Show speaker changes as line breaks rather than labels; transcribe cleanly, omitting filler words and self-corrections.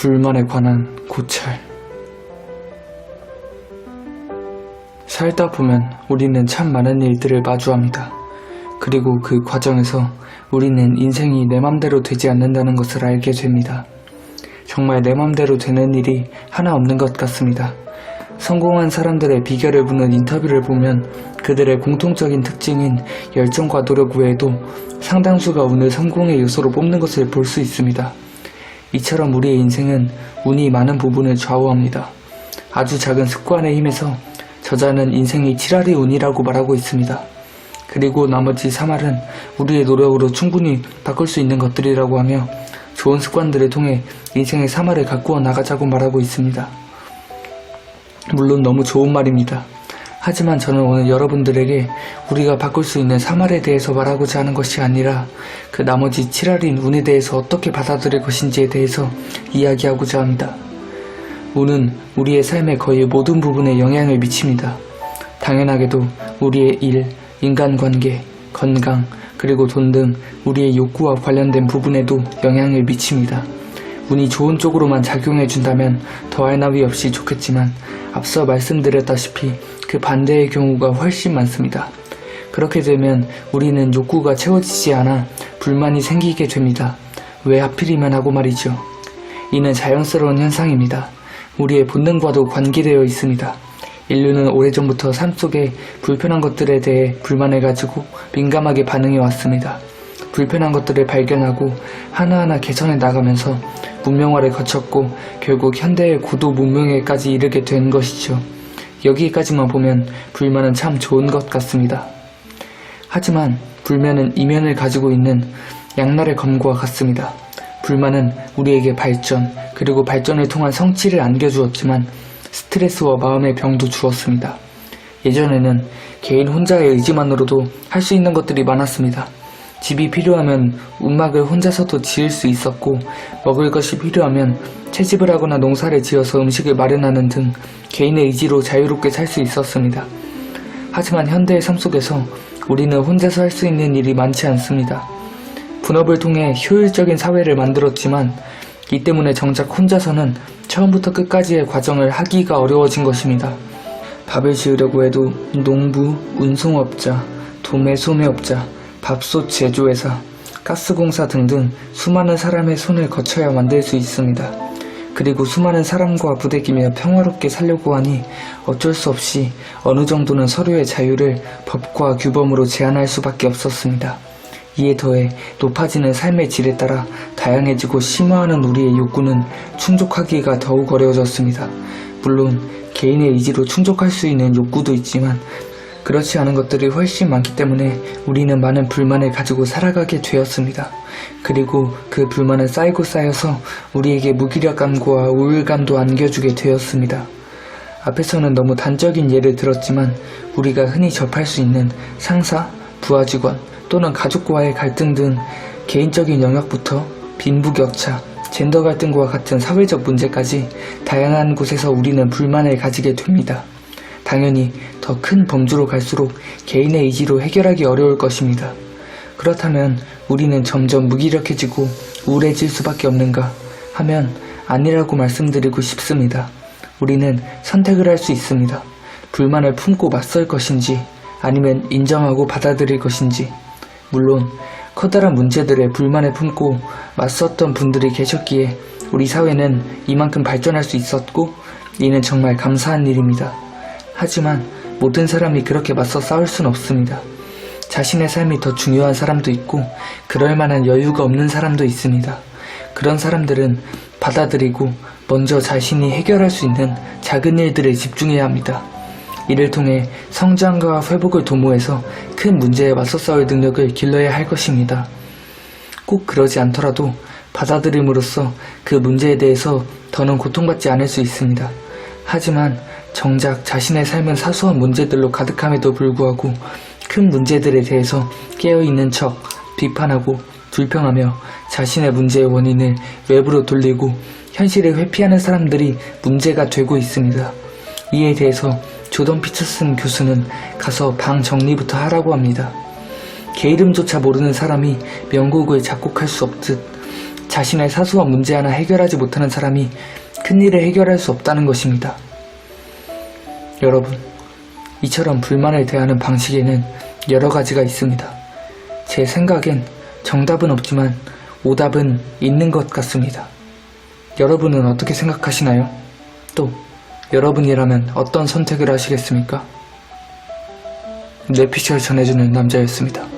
불만에 관한 고찰. 살다 보면 우리는 참 많은 일들을 마주합니다. 그리고 그 과정에서 우리는 인생이 내 맘대로 되지 않는다는 것을 알게 됩니다. 정말 내 맘대로 되는 일이 하나 없는 것 같습니다. 성공한 사람들의 비결을 묻는 인터뷰를 보면 그들의 공통적인 특징인 열정과 노력 외에도 상당수가 운을 성공의 요소로 뽑는 것을 볼 수 있습니다. 이처럼 우리의 인생은 운이 많은 부분을 좌우합니다. 아주 작은 습관의 힘에서 저자는 인생이 7할이 운이라고 말하고 있습니다. 그리고 나머지 3할은 우리의 노력으로 충분히 바꿀 수 있는 것들이라고 하며 좋은 습관들을 통해 인생의 3할을 가꾸어 나가자고 말하고 있습니다. 물론 너무 좋은 말입니다. 하지만 저는 오늘 여러분들에게 우리가 바꿀 수 있는 3할에 대해서 말하고자 하는 것이 아니라 그 나머지 7할인 운에 대해서 어떻게 받아들일 것인지에 대해서 이야기하고자 합니다. 운은 우리의 삶의 거의 모든 부분에 영향을 미칩니다. 당연하게도 우리의 일, 인간관계, 건강, 그리고 돈 등 우리의 욕구와 관련된 부분에도 영향을 미칩니다. 운이 좋은 쪽으로만 작용해준다면 더할 나위 없이 좋겠지만 앞서 말씀드렸다시피 그 반대의 경우가 훨씬 많습니다. 그렇게 되면 우리는 욕구가 채워지지 않아 불만이 생기게 됩니다. 왜 하필이면 하고 말이죠. 이는 자연스러운 현상입니다. 우리의 본능과도 관계되어 있습니다. 인류는 오래전부터 삶 속에 불편한 것들에 대해 불만을 가지고 민감하게 반응해 왔습니다. 불편한 것들을 발견하고 하나하나 개선해 나가면서 문명화를 거쳤고 결국 현대의 고도 문명에까지 이르게 된 것이죠. 여기까지만 보면 불만은 참 좋은 것 같습니다. 하지만 불만은 이면을 가지고 있는 양날의 검과 같습니다. 불만은 우리에게 발전, 그리고 발전을 통한 성취를 안겨주었지만 스트레스와 마음의 병도 주었습니다. 예전에는 개인 혼자의 의지만으로도 할 수 있는 것들이 많았습니다. 집이 필요하면 움막을 혼자서도 지을 수 있었고, 먹을 것이 필요하면 채집을 하거나 농사를 지어서 음식을 마련하는 등 개인의 의지로 자유롭게 살 수 있었습니다. 하지만 현대의 삶 속에서 우리는 혼자서 할 수 있는 일이 많지 않습니다. 분업을 통해 효율적인 사회를 만들었지만 이 때문에 정작 혼자서는 처음부터 끝까지의 과정을 하기가 어려워진 것입니다. 밥을 지으려고 해도 농부, 운송업자, 도매 소매업자, 밥솥 제조회사, 가스공사 등등 수많은 사람의 손을 거쳐야 만들 수 있습니다. 그리고 수많은 사람과 부대끼며 평화롭게 살려고 하니 어쩔 수 없이 어느 정도는 서로의 자유를 법과 규범으로 제한할 수밖에 없었습니다. 이에 더해 높아지는 삶의 질에 따라 다양해지고 심화하는 우리의 욕구는 충족하기가 더욱 어려워졌습니다. 물론 개인의 의지로 충족할 수 있는 욕구도 있지만 그렇지 않은 것들이 훨씬 많기 때문에 우리는 많은 불만을 가지고 살아가게 되었습니다. 그리고 그 불만은 쌓이고 쌓여서 우리에게 무기력감과 우울감도 안겨주게 되었습니다. 앞에서는 너무 단적인 예를 들었지만 우리가 흔히 접할 수 있는 상사, 부하 직원, 또는 가족과의 갈등 등 개인적인 영역부터 빈부격차, 젠더 갈등과 같은 사회적 문제까지 다양한 곳에서 우리는 불만을 가지게 됩니다. 당연히 더 큰 범주로 갈수록 개인의 의지로 해결하기 어려울 것입니다. 그렇다면 우리는 점점 무기력해지고 우울해질 수밖에 없는가 하면 아니라고 말씀드리고 싶습니다. 우리는 선택을 할 수 있습니다. 불만을 품고 맞설 것인지 아니면 인정하고 받아들일 것인지. 물론 커다란 문제들에 불만을 품고 맞섰던 분들이 계셨기에 우리 사회는 이만큼 발전할 수 있었고 이는 정말 감사한 일입니다. 하지만 모든 사람이 그렇게 맞서 싸울 순 없습니다. 자신의 삶이 더 중요한 사람도 있고 그럴 만한 여유가 없는 사람도 있습니다. 그런 사람들은 받아들이고 먼저 자신이 해결할 수 있는 작은 일들에 집중해야 합니다. 이를 통해 성장과 회복을 도모해서 큰 문제에 맞서 싸울 능력을 길러야 할 것입니다. 꼭 그러지 않더라도 받아들임으로써 그 문제에 대해서 더는 고통받지 않을 수 있습니다. 하지만 정작 자신의 삶은 사소한 문제들로 가득함에도 불구하고 큰 문제들에 대해서 깨어있는 척 비판하고 불평하며 자신의 문제의 원인을 외부로 돌리고 현실을 회피하는 사람들이 문제가 되고 있습니다. 이에 대해서 조던 피터슨 교수는 가서 방 정리부터 하라고 합니다. 개 이름조차 모르는 사람이 명곡을 작곡할 수 없듯 자신의 사소한 문제 하나 해결하지 못하는 사람이 큰일을 해결할 수 없다는 것입니다. 여러분, 이처럼 불만을 대하는 방식에는 여러 가지가 있습니다. 제 생각엔 정답은 없지만 오답은 있는 것 같습니다. 여러분은 어떻게 생각하시나요? 또 여러분이라면 어떤 선택을 하시겠습니까? 뇌피셜 전해주는 남자였습니다.